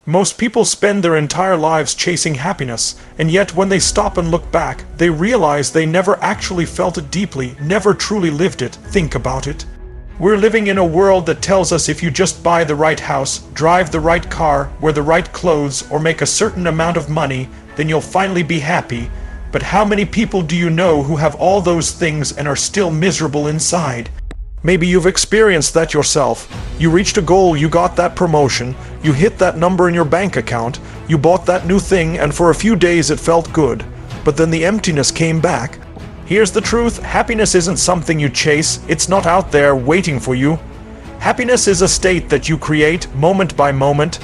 Most people spend their entire lives chasing happiness, and yet when they stop and look back, they realize they never actually felt it deeply, never truly lived it. Think about it. We're living in a world that tells us if you just buy the right house, drive the right car, wear the right clothes, or make a certain amount of money, then you'll finally be happy. But how many people do you know who have all those things and are still miserable inside? Maybe you've experienced that yourself. You reached a goal, you got that promotion, you hit that number in your bank account, you bought that new thing, and for a few days it felt good. But then the emptiness came back. Here's the truth, happiness isn't something you chase, it's not out there waiting for you. Happiness is a state that you create moment by moment.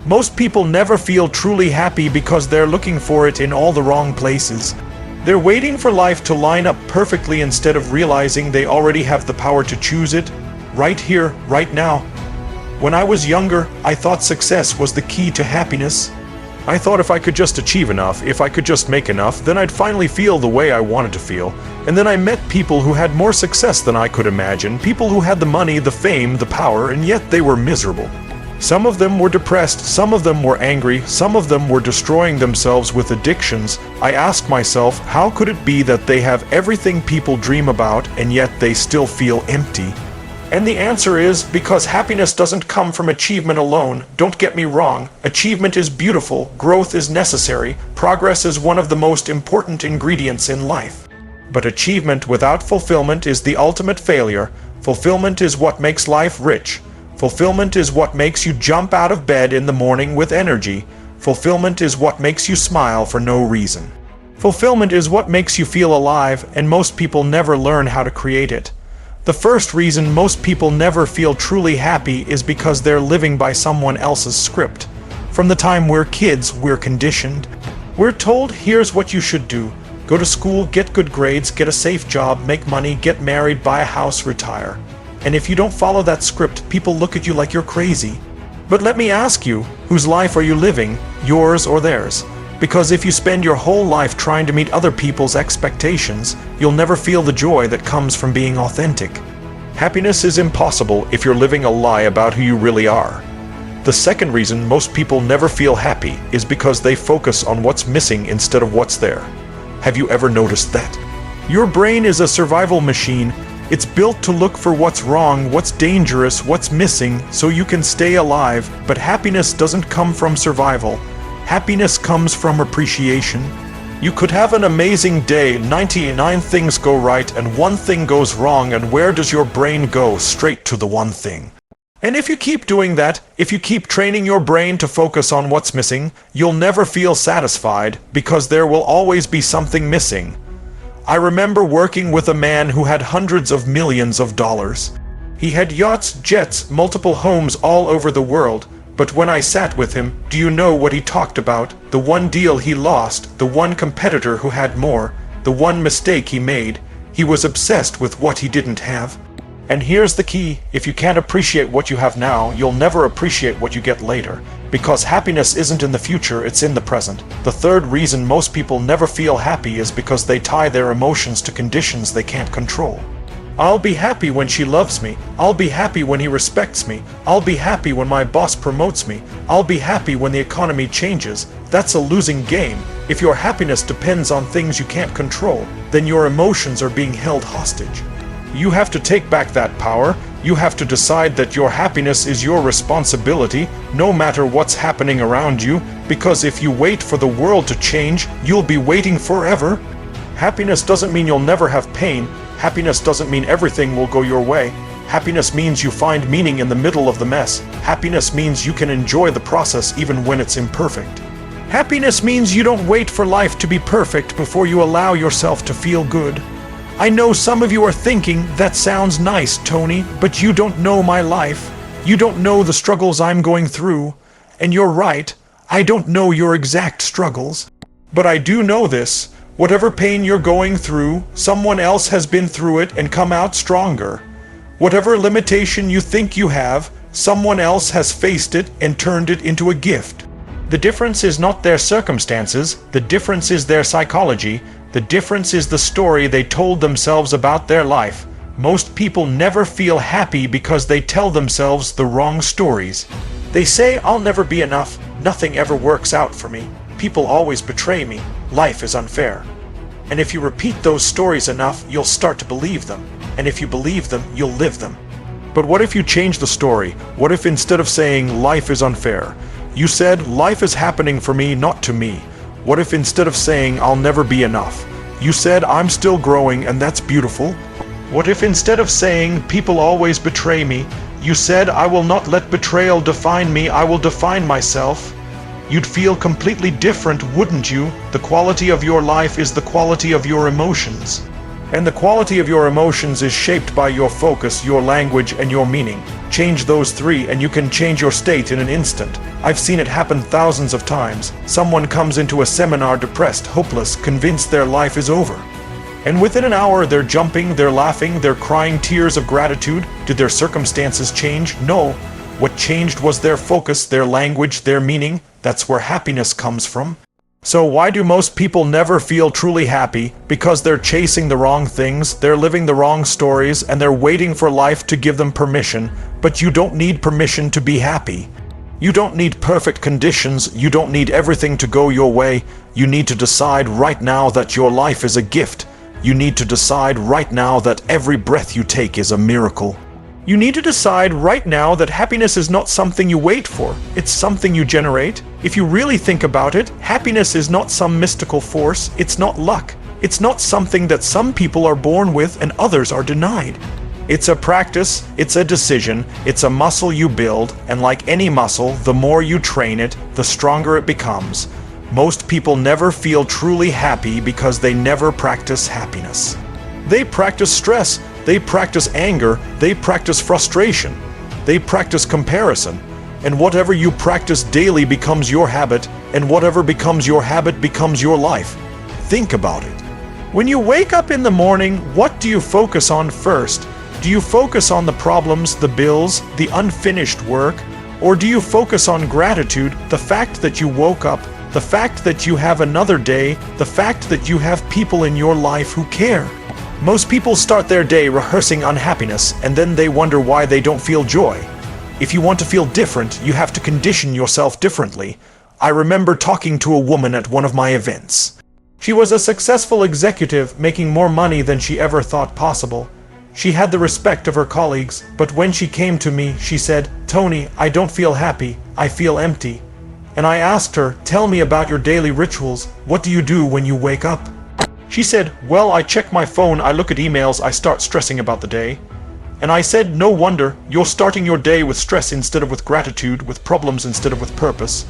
Most people never feel truly happy because they're looking for it in all the wrong places. They're waiting for life to line up perfectly instead of realizing they already have the power to choose it, right here, right now. When I was younger, I thought success was the key to happiness. I thought if I could just achieve enough, if I could just make enough, then I'd finally feel the way I wanted to feel. And then I met people who had more success than I could imagine, people who had the money, the fame, the power, and yet they were miserable. Some of them were depressed, some of them were angry, some of them were destroying themselves with addictions. I asked myself, how could it be that they have everything people dream about and yet they still feel empty? And the answer is because happiness doesn't come from achievement alone. Don't get me wrong, achievement is beautiful, growth is necessary, progress is one of the most important ingredients in life. But achievement without fulfillment is the ultimate failure. Fulfillment is what makes life rich. Fulfillment is what makes you jump out of bed in the morning with energy. Fulfillment is what makes you smile for no reason. Fulfillment is what makes you feel alive, and most people never learn how to create it. The first reason most people never feel truly happy is because they're living by someone else's script. From the time we're kids, we're conditioned. We're told, here's what you should do. Go to school, get good grades, get a safe job, make money, get married, buy a house, retire. And if you don't follow that script, people look at you like you're crazy. But let me ask you, whose life are you living, yours or theirs? Because if you spend your whole life trying to meet other people's expectations, you'll never feel the joy that comes from being authentic. Happiness is impossible if you're living a lie about who you really are. The second reason most people never feel happy is because they focus on what's missing instead of what's there. Have you ever noticed that? Your brain is a survival machine. It's built to look for what's wrong, what's dangerous, what's missing, so you can stay alive. But happiness doesn't come from survival. Happiness comes from appreciation. You could have an amazing day, 99 things go right and one thing goes wrong, and where does your brain go? Straight to the one thing. And if you keep doing that, if you keep training your brain to focus on what's missing, you'll never feel satisfied because there will always be something missing. I remember working with a man who had hundreds of millions of dollars. He had yachts, jets, multiple homes all over the world. But when I sat with him, do you know what he talked about? The one deal he lost, the one competitor who had more, the one mistake he made. He was obsessed with what he didn't have. And here's the key, if you can't appreciate what you have now, you'll never appreciate what you get later. Because happiness isn't in the future, it's in the present. The third reason most people never feel happy is because they tie their emotions to conditions they can't control. I'll be happy when she loves me. I'll be happy when he respects me. I'll be happy when my boss promotes me. I'll be happy when the economy changes. That's a losing game. If your happiness depends on things you can't control, then your emotions are being held hostage. You have to take back that power. You have to decide that your happiness is your responsibility, no matter what's happening around you, because if you wait for the world to change, you'll be waiting forever. Happiness doesn't mean you'll never have pain. Happiness doesn't mean everything will go your way. Happiness means you find meaning in the middle of the mess. Happiness means you can enjoy the process even when it's imperfect. Happiness means you don't wait for life to be perfect before you allow yourself to feel good. I know some of you are thinking, that sounds nice, Tony, but you don't know my life. You don't know the struggles I'm going through. And you're right, I don't know your exact struggles. But I do know this. Whatever pain you're going through, someone else has been through it and come out stronger. Whatever limitation you think you have, someone else has faced it and turned it into a gift. The difference is not their circumstances, the difference is their psychology, the difference is the story they told themselves about their life. Most people never feel happy because they tell themselves the wrong stories. They say I'll never be enough, nothing ever works out for me, people always betray me, life is unfair. And if you repeat those stories enough, you'll start to believe them. And if you believe them, you'll live them. But what if you change the story? What if instead of saying life is unfair, you said life is happening for me, not to me? What if instead of saying I'll never be enough, you said I'm still growing and that's beautiful? What if instead of saying people always betray me, you said I will not let betrayal define me, I will define myself? You'd feel completely different, wouldn't you? The quality of your life is the quality of your emotions. And the quality of your emotions is shaped by your focus, your language, and your meaning. Change those three and you can change your state in an instant. I've seen it happen thousands of times. Someone comes into a seminar depressed, hopeless, convinced their life is over. And within an hour they're jumping, they're laughing, they're crying tears of gratitude. Did their circumstances change? No. What changed was their focus, their language, their meaning. That's where happiness comes from. So why do most people never feel truly happy? Because they're chasing the wrong things, they're living the wrong stories, and they're waiting for life to give them permission. But you don't need permission to be happy. You don't need perfect conditions, you don't need everything to go your way. You need to decide right now that your life is a gift. You need to decide right now that every breath you take is a miracle. You need to decide right now that happiness is not something you wait for, it's something you generate. If you really think about it, happiness is not some mystical force, it's not luck. It's not something that some people are born with and others are denied. It's a practice, it's a decision, it's a muscle you build, and like any muscle, the more you train it, the stronger it becomes. Most people never feel truly happy because they never practice happiness. They practice stress, they practice anger, they practice frustration, they practice comparison. And whatever you practice daily becomes your habit, and whatever becomes your habit becomes your life. Think about it. When you wake up in the morning, what do you focus on first? Do you focus on the problems, the bills, the unfinished work? Or do you focus on gratitude, the fact that you woke up, the fact that you have another day, the fact that you have people in your life who care? Most people start their day rehearsing unhappiness, and then they wonder why they don't feel joy. If you want to feel different, you have to condition yourself differently. I remember talking to a woman at one of my events. She was a successful executive, making more money than she ever thought possible. She had the respect of her colleagues, but when she came to me, she said, "Tony, I don't feel happy, I feel empty." And I asked her, "Tell me about your daily rituals. What do you do when you wake up?" She said, "Well, I check my phone, I look at emails, I start stressing about the day." And I said, "No wonder, you're starting your day with stress instead of with gratitude, with problems instead of with purpose."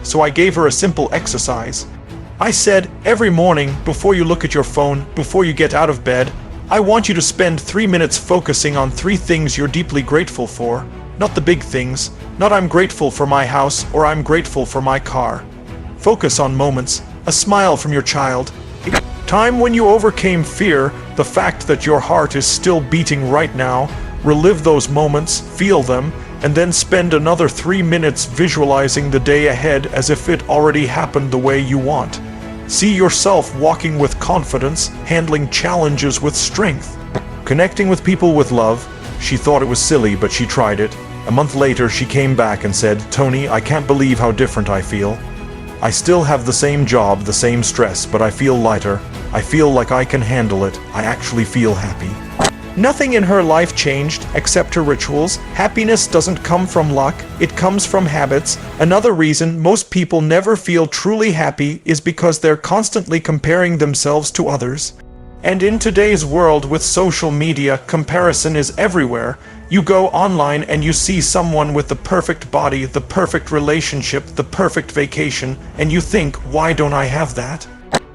So I gave her a simple exercise. I said, every morning, before you look at your phone, before you get out of bed, I want you to spend 3 minutes focusing on 3 things you're deeply grateful for. Not the big things, not I'm grateful for my house or I'm grateful for my car. Focus on moments, a smile from your child, time when you overcame fear, the fact that your heart is still beating right now. Relive those moments, feel them, and then spend another 3 minutes visualizing the day ahead as if it already happened the way you want. See yourself walking with confidence, handling challenges with strength, connecting with people with love. She thought it was silly, but she tried it. A month later, she came back and said, "Tony, I can't believe how different I feel. I still have the same job, the same stress, but I feel lighter. I feel like I can handle it. I actually feel happy." Nothing in her life changed except her rituals. Happiness doesn't come from luck, it comes from habits. Another reason most people never feel truly happy is because they're constantly comparing themselves to others. And in today's world with social media, comparison is everywhere. You go online and you see someone with the perfect body, the perfect relationship, the perfect vacation, and you think, why don't I have that?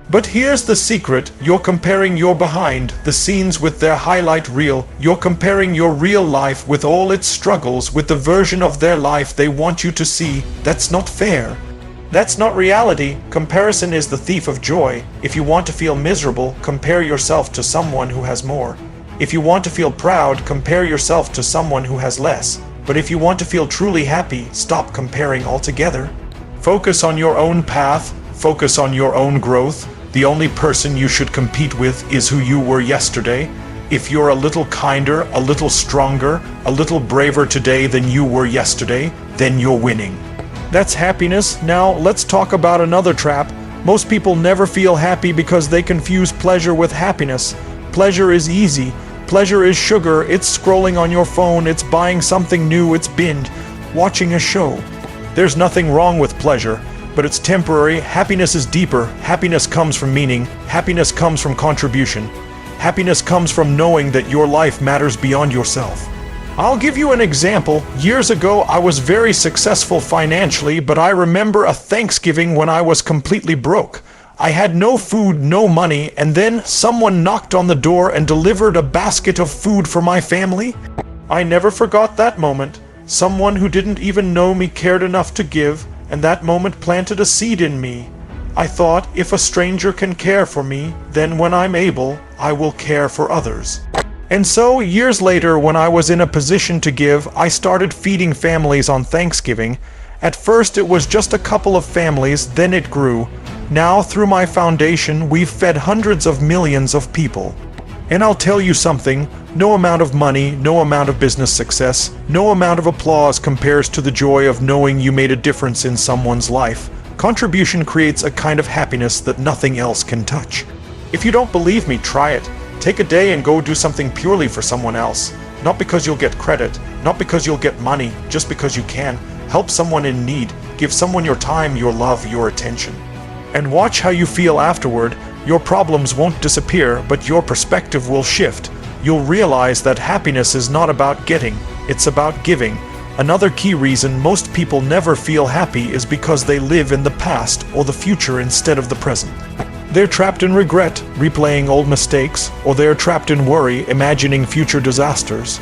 But here's the secret, you're comparing your behind the scenes with their highlight reel. You're comparing your real life with all its struggles with the version of their life they want you to see. That's not fair. That's not reality. Comparison is the thief of joy. If you want to feel miserable, compare yourself to someone who has more. If you want to feel proud, compare yourself to someone who has less. But if you want to feel truly happy, stop comparing altogether. Focus on your own path, focus on your own growth. The only person you should compete with is who you were yesterday. If you're a little kinder, a little stronger, a little braver today than you were yesterday, then you're winning. That's happiness. Now let's talk about another trap. Most people never feel happy because they confuse pleasure with happiness. Pleasure is easy. Pleasure is sugar. It's scrolling on your phone. It's buying something new. It's binge watching a show. There's nothing wrong with pleasure, but it's temporary. Happiness is deeper. Happiness comes from meaning. Happiness comes from contribution. Happiness comes from knowing that your life matters beyond yourself. I'll give you an example. Years ago, I was very successful financially, but I remember a Thanksgiving when I was completely broke. I had no food, no money, and then someone knocked on the door and delivered a basket of food for my family. I never forgot that moment. Someone who didn't even know me cared enough to give, and that moment planted a seed in me. I thought, if a stranger can care for me, then when I'm able, I will care for others. And so, years later, when I was in a position to give, I started feeding families on Thanksgiving. At first, it was just a couple of families, then it grew. Now, through my foundation, we've fed hundreds of millions of people. And I'll tell you something, no amount of money, no amount of business success, no amount of applause compares to the joy of knowing you made a difference in someone's life. Contribution creates a kind of happiness that nothing else can touch. If you don't believe me, try it. Take a day and go do something purely for someone else. Not because you'll get credit, not because you'll get money, just because you can. Help someone in need. Give someone your time, your love, your attention. And watch how you feel afterward. Your problems won't disappear, but your perspective will shift. You'll realize that happiness is not about getting, it's about giving. Another key reason most people never feel happy is because they live in the past or the future instead of the present. They're trapped in regret, replaying old mistakes, or they're trapped in worry, imagining future disasters.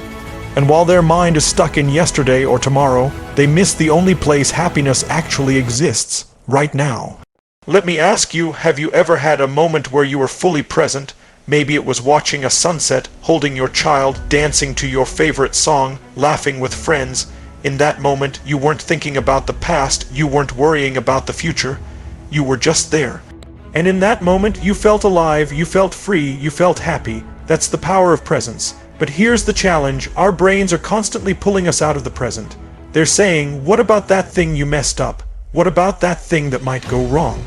And while their mind is stuck in yesterday or tomorrow, they miss the only place happiness actually exists, right now. Let me ask you, have you ever had a moment where you were fully present? Maybe it was watching a sunset, holding your child, dancing to your favorite song, laughing with friends. In that moment, you weren't thinking about the past, you weren't worrying about the future. You were just there. And in that moment, you felt alive, you felt free, you felt happy. That's the power of presence. But here's the challenge, our brains are constantly pulling us out of the present. They're saying, what about that thing you messed up? What about that thing that might go wrong?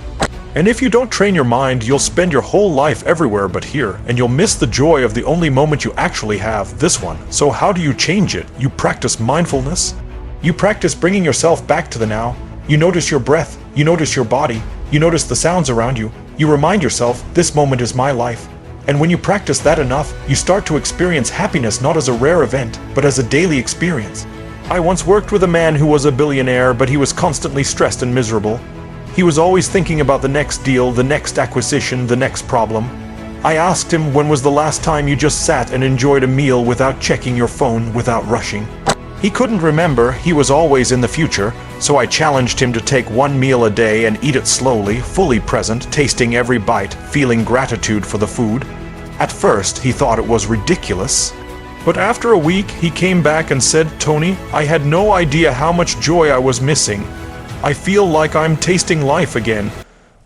And if you don't train your mind, you'll spend your whole life everywhere but here, and you'll miss the joy of the only moment you actually have, this one. So how do you change it? You practice mindfulness. You practice bringing yourself back to the now. You notice your breath, you notice your body, you notice the sounds around you. You remind yourself, this moment is my life. And when you practice that enough, you start to experience happiness not as a rare event, but as a daily experience. I once worked with a man who was a billionaire, but he was constantly stressed and miserable. He was always thinking about the next deal, the next acquisition, the next problem. I asked him, when was the last time you just sat and enjoyed a meal without checking your phone, without rushing? He couldn't remember, he was always in the future, so I challenged him to take one meal a day and eat it slowly, fully present, tasting every bite, feeling gratitude for the food. At first, he thought it was ridiculous. But after a week, he came back and said, Tony, I had no idea how much joy I was missing. I feel like I'm tasting life again.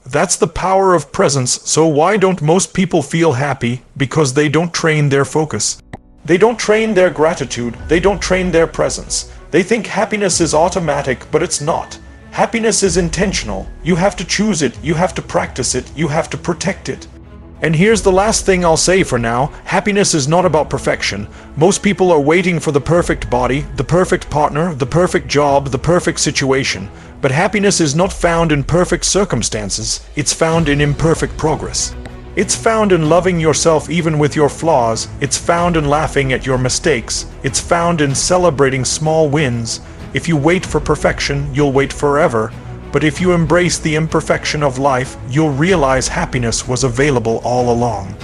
That's the power of presence, so why don't most people feel happy? Because they don't train their focus. They don't train their gratitude, they don't train their presence. They think happiness is automatic, but it's not. Happiness is intentional. You have to choose it, you have to practice it, you have to protect it. And here's the last thing I'll say for now. Happiness is not about perfection. Most people are waiting for the perfect body, the perfect partner, the perfect job, the perfect situation. But happiness is not found in perfect circumstances. It's found in imperfect progress. It's found in loving yourself even with your flaws. It's found in laughing at your mistakes. It's found in celebrating small wins. If you wait for perfection, you'll wait forever. But if you embrace the imperfection of life, you'll realize happiness was available all along.